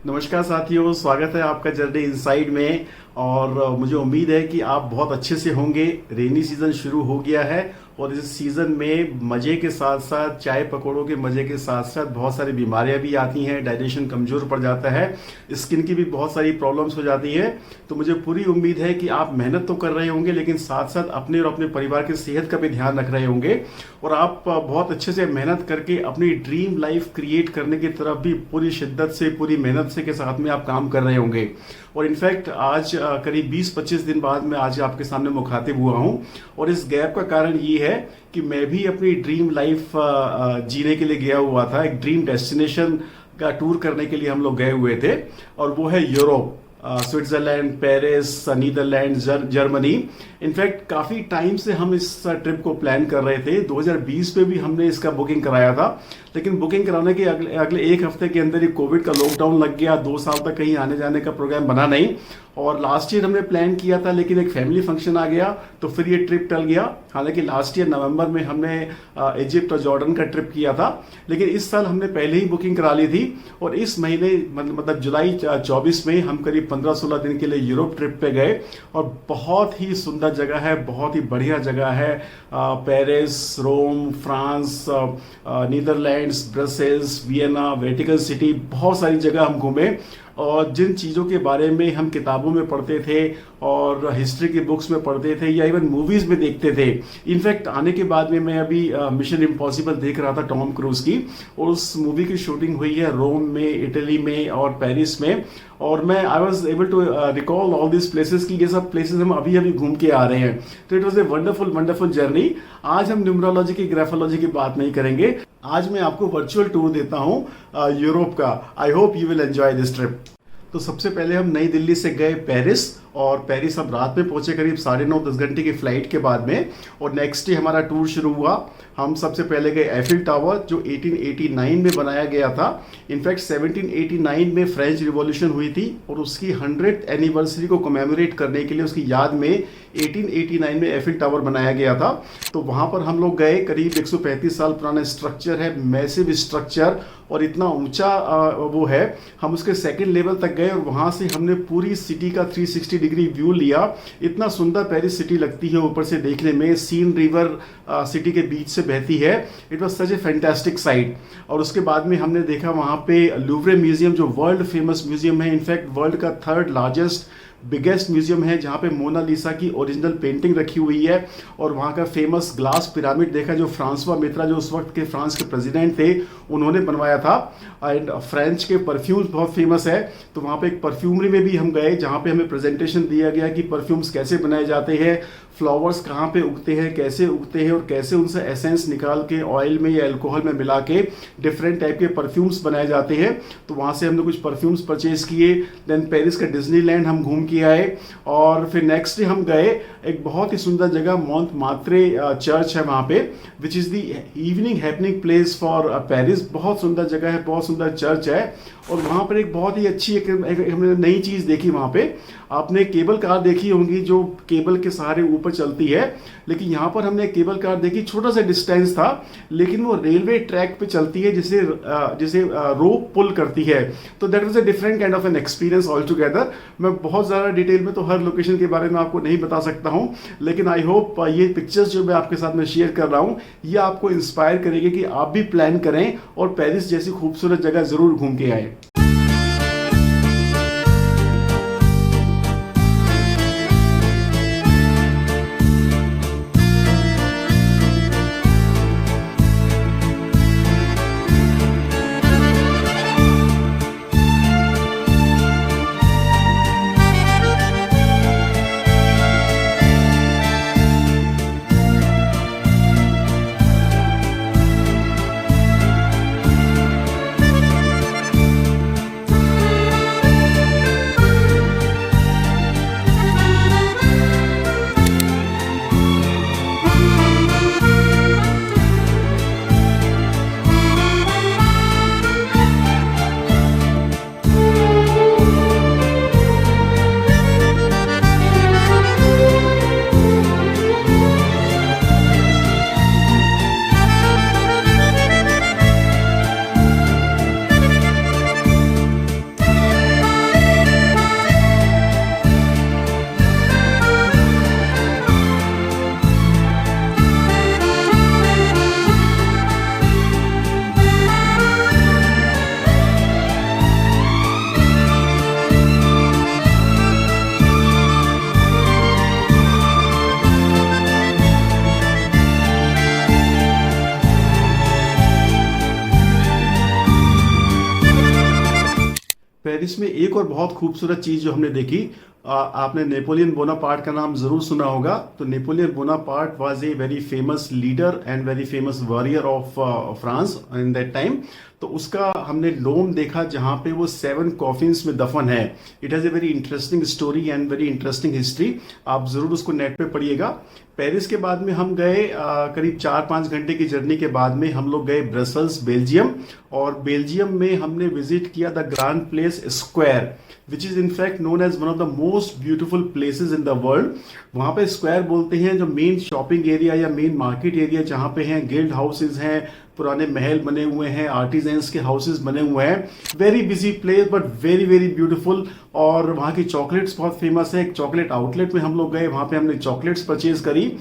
नमस्कार साथियों, स्वागत है आपका जर्नी इनसाइड में। और मुझे उम्मीद है कि आप बहुत अच्छे से होंगे। रेनी सीजन शुरू हो गया है और इस सीजन में मजे के साथ साथ चाय पकौड़ों के मजे के साथ साथ बहुत सारी बीमारियां भी आती हैं। डाइजेशन कमजोर पड़ जाता है, स्किन की भी बहुत सारी प्रॉब्लम्स हो जाती है। तो मुझे पूरी उम्मीद है कि आप मेहनत तो कर रहे होंगे, लेकिन साथ साथ अपने और अपने परिवार की सेहत का भी ध्यान रख रहे होंगे और आप बहुत अच्छे से मेहनत करके अपनी ड्रीम लाइफ क्रिएट करने की तरफ भी पूरी शिद्दत से, पूरी मेहनत से के साथ में आप काम कर रहे होंगे। और इनफैक्ट आज करीब 20-25 दिन बाद मैं आज आपके सामने मुखातिब हुआ हूं और इस गैप का कारण ये है कि मैं भी अपनी ड्रीम लाइफ जीने के लिए गया हुआ था। एक ड्रीम डेस्टिनेशन का टूर करने के लिए हम लोग गए हुए थे और वो है Europe, Switzerland, Paris, Netherland, Germany. In fact काफ़ी टाइम से हम इस ट्रिप को प्लान कर रहे थे। 2020 में भी हमने इसका बुकिंग कराया था, लेकिन बुकिंग कराने के अगले एक हफ्ते के अंदर ही कोविड का लॉकडाउन लग गया। 2 साल तक कहीं आने जाने का प्रोग्राम बना नहीं। और लास्ट ईयर हमने प्लान किया था, लेकिन एक फैमिली फंक्शन आ गया तो फिर ये ट्रिप टल गया। हालांकि लास्ट ईयर नवंबर में हमने इजिप्ट और जॉर्डन का ट्रिप किया था, लेकिन इस साल हमने पहले ही बुकिंग करा ली थी और इस महीने मतलब जुलाई 24 में हम करीब 15-16 दिन के लिए यूरोप ट्रिप पे गए। और बहुत ही सुंदर जगह है, बहुत ही बढ़िया जगह है। Paris, Rome, France, Netherlands, Brussels, Vienna, Vatican city, बहुत सारी जगह हम घूमे। और जिन चीज़ों के बारे में हम किताबों में पढ़ते थे और हिस्ट्री की बुक्स में पढ़ते थे या इवन मूवीज़ में देखते थे। इनफैक्ट आने के बाद में मैं अभी मिशन इम्पॉसिबल देख रहा था टॉम क्रूज की, और उस मूवी की शूटिंग हुई है रोम में, इटली में और पेरिस में। और मैं I was able to recall all this places की ये सब प्लेसेस हम अभी अभी घूम के आ रहे हैं। तो it was a wonderful wonderful journey. आज हम न्यूमरोलॉजी की, ग्राफोलॉजी की बात नहीं करेंगे। आज मैं आपको वर्चुअल टूर देता हूँ यूरोप का। I hope you will enjoy this trip. तो सबसे पहले हम नई दिल्ली से गए पेरिस, और पेरिस हम रात में पहुंचे करीब 9:30-10 घंटे की फ्लाइट के बाद में। और नेक्स्ट डे हमारा टूर शुरू हुआ। हम सबसे पहले गए एफिल टावर, जो 1889 में बनाया गया था। इनफैक्ट 1789 में फ्रेंच रिवॉल्यूशन हुई थी और उसकी 100th एनिवर्सरी को कमेमोरेट करने के लिए, उसकी याद में 1889 में एफिल टावर बनाया गया था। तो वहाँ पर हम लोग गए। करीब 135 साल पुराना स्ट्रक्चर है, मैसिव स्ट्रक्चर, और इतना ऊंचा वो है। हम उसके सेकंड लेवल तक गए और वहाँ से हमने पूरी सिटी का 360 डिग्री व्यू लिया। इतना सुंदर पेरिस सिटी लगती है ऊपर से देखने में। सीन रिवर सिटी के बीच से बहती है। It was such A fantastic site. और उसके बाद में हमने देखा वहाँ पे लूवरे म्यूजियम, जो वर्ल्ड फेमस म्यूजियम है, इनफैक्ट वर्ल्ड का 3rd लार्जेस्ट बिगेस्ट म्यूजियम है, जहाँ पे मोनालिसा की ओरिजिनल पेंटिंग रखी हुई है। और वहाँ का फेमस ग्लास पिरामिड देखा, जो फ्रांसवा मित्रा, जो उस वक्त के फ्रांस के प्रेसिडेंट थे, उन्होंने बनवाया था। एंड फ्रेंच के परफ्यूम्स बहुत फेमस है। तो वहाँ पे एक परफ्यूमरी में भी हम गए, जहाँ पे हमें प्रेजेंटेशन दिया गया कि परफ्यूम्स कैसे बनाए जाते हैं, फ्लावर्स कहाँ पे उगते हैं, कैसे उगते हैं, और कैसे उनसे एसेंस निकाल के ऑयल में या अल्कोहल में मिला के डिफरेंट टाइप के परफ्यूम्स बनाए जाते हैं। तो वहाँ से हमने कुछ परफ्यूम्स परचेज किए। देन पेरिस का डिज्नीलैंड हम घूम के आए। और फिर नेक्स्ट डे हम गए एक बहुत ही सुंदर जगह, मोंटमार्ट्रे चर्च है वहाँ पे, which is the evening happening place for Paris. बहुत सुंदर जगह है, बहुत सुंदर चर्च है। और वहाँ पर एक बहुत ही अच्छी एक हमने नई चीज़ देखी वहाँ पे। आपने केबल कार देखी होंगी, जो केबल के सहारे ऊपर चलती है, लेकिन यहाँ पर हमने केबल कार देखी। छोटा सा डिस्टेंस था, लेकिन वो रेलवे ट्रैक पे चलती है, जिसे रोप पुल करती है। तो that was a different kind of an experience all together. मैं बहुत ज़्यादा डिटेल में तो हर लोकेशन के बारे में आपको नहीं बता सकता हूँ, लेकिन आई होप ये पिक्चर्स जो मैं आपके साथ में शेयर कर रहा हूँ, ये आपको इंस्पायर करेगी कि आप भी प्लान करें और पेरिस जैसी खूबसूरत जगह ज़रूर घूम के आए। पेरिस में एक और बहुत खूबसूरत चीज जो हमने देखी, आपने नेपोलियन बोनापार्ट का नाम जरूर सुना होगा। तो Napoleon Bonaparte was a very famous leader and very famous warrior of France in that time. तो उसका हमने लोम देखा जहां पे वो 7 कॉफिन्स में दफन है। It has a very interesting story and very interesting history. आप जरूर उसको नेट पे पढ़िएगा। पेरिस के बाद में हम गए करीब 4-5 घंटे की जर्नी के बाद में हम लोग गए ब्रसल्स, बेल्जियम। और बेल्जियम में हमने विजिट किया the grand place square, which is in fact known as one of the most beautiful places in the world. वहां पे स्क्वायर बोलते हैं जो मेन शॉपिंग एरिया या मेन मार्केट एरिया जहां पे हैं, गिल्ड हाउसेज हैं, पुराने महल बने हुए हैं, आर्टिजेंस के हाउसेस बने हुए हैं। Very busy place but very very beautiful. और वहाँ की चॉकलेट्स बहुत फेमस है। एक चॉकलेट आउटलेट में हम लोग गए, वहाँ पे हमने चॉकलेट्स परचेज करी।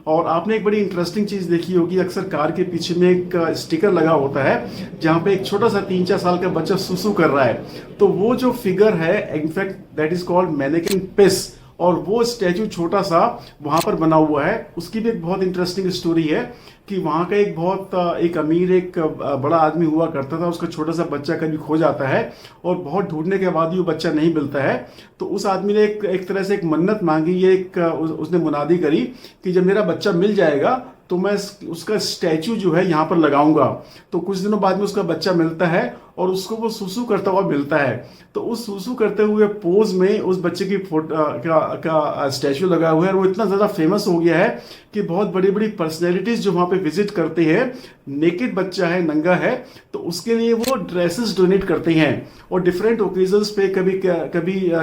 और आपने एक बड़ी इंटरेस्टिंग चीज देखी होगी, अक्सर कार के पीछे में एक स्टिकर लगा होता है जहाँ पे एक छोटा सा 3-4 साल का बच्चा सुसु कर रहा है। तो वो जो फिगर है इनफैक्ट दैट इज कॉल्ड मैनेकिन पिस, और वो स्टैचू छोटा सा वहां पर बना हुआ है। उसकी भी एक बहुत इंटरेस्टिंग स्टोरी है कि वहां का एक अमीर एक बड़ा आदमी हुआ करता था, उसका छोटा सा बच्चा कभी खो जाता है और बहुत ढूंढने के बाद भी वो बच्चा नहीं मिलता है। तो उस आदमी ने एक तरह से एक मन्नत मांगी, उसने मुनादी करी कि जब मेरा बच्चा मिल जाएगा तो मैं उसका स्टैचू जो है यहाँ पर लगाऊंगा। तो कुछ दिनों बाद में उसका बच्चा मिलता है और उसको वो सुसु करता हुआ मिलता है। तो उस सुसु करते हुए पोज में उस बच्चे की का स्टैचू लगा हुआ है। और वो इतना ज्यादा फेमस हो गया है कि बहुत बड़ी बड़ी पर्सनैलिटीज जो वहां पे विजिट करते हैं, नेकेड बच्चा है, नंगा है, तो उसके लिए वो ड्रेसेस डोनेट करते हैं। और डिफरेंट ओकेजन्स पे कभी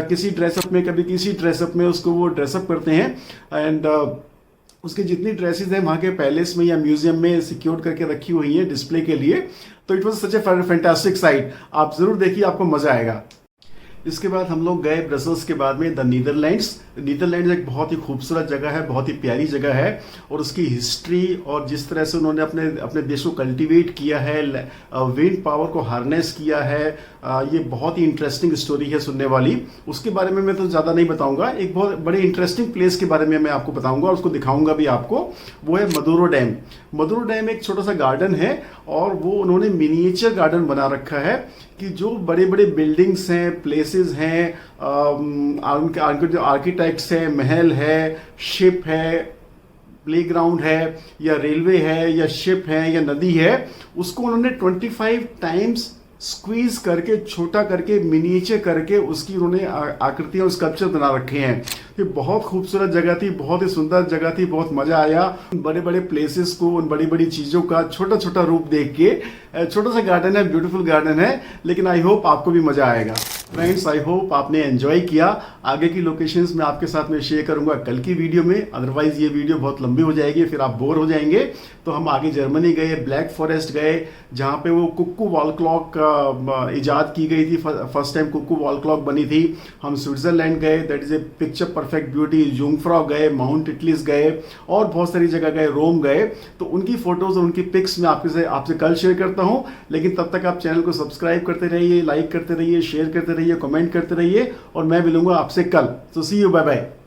किसी ड्रेसअप में, कभी किसी ड्रेसअप में उसको वो ड्रेसअप करते हैं। एंड उसके जितनी ड्रेसेस हैं वहां के पैलेस में या म्यूजियम में सिक्योर करके रखी हुई हैं डिस्प्ले के लिए। तो it was such A fantastic site. आप जरूर देखिए, आपको मजा आएगा। इसके बाद हम लोग गए ब्रसल्स के बाद में द नीदरलैंड्स। नीदरलैंड्स एक बहुत ही खूबसूरत जगह है, बहुत ही प्यारी जगह है। और उसकी हिस्ट्री और जिस तरह से उन्होंने अपने देश को कल्टीवेट किया है, विंड पावर को हार्नेस किया है, ये बहुत ही इंटरेस्टिंग स्टोरी है सुनने वाली। उसके बारे में मैं तो ज़्यादा नहीं बताऊंगा। एक बहुत बड़े इंटरेस्टिंग प्लेस के बारे में मैं आपको बताऊंगा और उसको दिखाऊंगा भी आपको। वो है मदुरो डैम। मदुरो डैम एक छोटा सा गार्डन है और वो उन्होंने मिनिएचर गार्डन बना रखा है कि जो बड़े बड़े बिल्डिंग्स हैं, प्लेसेस हैं, उनके जो आर्किटेक्ट्स हैं, महल है, शिप है, प्लेग्राउंड है, या रेलवे है, या शिप है, या नदी है, उसको उन्होंने 25 टाइम्स स्क्वीज करके, छोटा करके, मिनिएचर करके उसकी उन्होंने आकृतियां और स्कल्पचर बना रखे हैं। ये बहुत खूबसूरत जगह थी, बहुत ही सुंदर जगह थी, बहुत मजा आया बड़े बड़े प्लेसेस को, उन बड़ी बड़ी चीजों का छोटा छोटा रूप देख के। छोटा सा गार्डन है, ब्यूटीफुल गार्डन है, लेकिन आई होप आपको भी मजा आएगा। फ्रेंड्स, आई होप आपने एंजॉय किया। आगे की लोकेशंस मैं आपके साथ में शेयर करूंगा कल की वीडियो में, अदरवाइज ये वीडियो बहुत लंबी हो जाएगी, फिर आप बोर हो जाएंगे। तो हम आगे जर्मनी गए, ब्लैक फॉरेस्ट गए, जहां पे वो कुक्कू वॉल क्लॉक इजाद की गई थी, first time cuckoo wall clock बनी थी। हम स्विट्जरलैंड गए, that is a picture perfect beauty. Jungfrau गए, माउंट इटलीस गए, और बहुत सारी जगह गए, रोम गए। तो उनकी फोटोज और उनकी पिक्स मैं आपसे कल शेयर करता हूं। लेकिन तब तक आप चैनल को सब्सक्राइब करते रहिए, लाइक करते रहिए, शेयर करते रहिए, कमेंट करते रहिए, और मैं मिलूंगा आपसे कल। तो सी यू, बाय बाय।